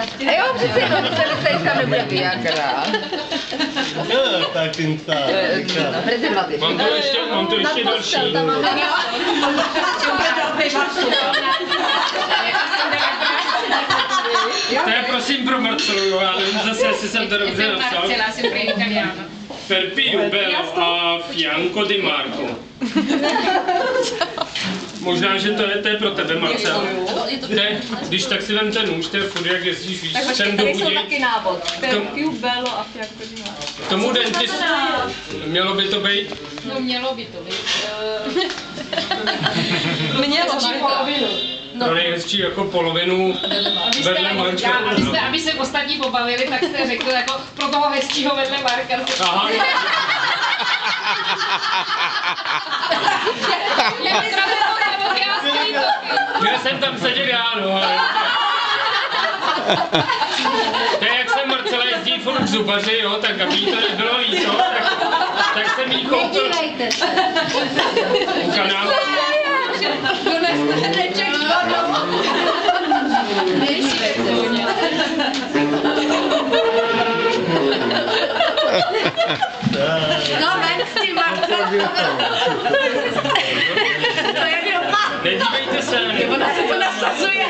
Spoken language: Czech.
A jo, přeci jenom, se tam nebude Viagra. No, tak ten Prezervativ. Mám to ještě další. To je prosím pro Marcelu, já nevím zase, jestli jsem to dobře napsal. Per più bello a fianco di Marco. Možná, že to je pro tebe, Marcel. Když tak si vem ten nůž, to je furt, jak jezdíš víc, sem do Buděj. taky návod. Per più bello a fianco di Marco. Tomu dentistu, mělo by to být? No mělo by to být. Mělo by to. Pro nejhezčí jako polovinu vedle Marka. Aby se ostatní pobavili, tak jste řekl jako pro toho hezčího vedle Marka. Aha. Já jsem tam seděl já, no, ale... To je jak se Marcela jezdí furt k zubaři, jo, tak aby jí to nebylo líto, tak jsem jí koupil... Nedívejte se. U kanálu. No, ven s tím, Marcel. Nedívejte se, Ona se to nasazuje.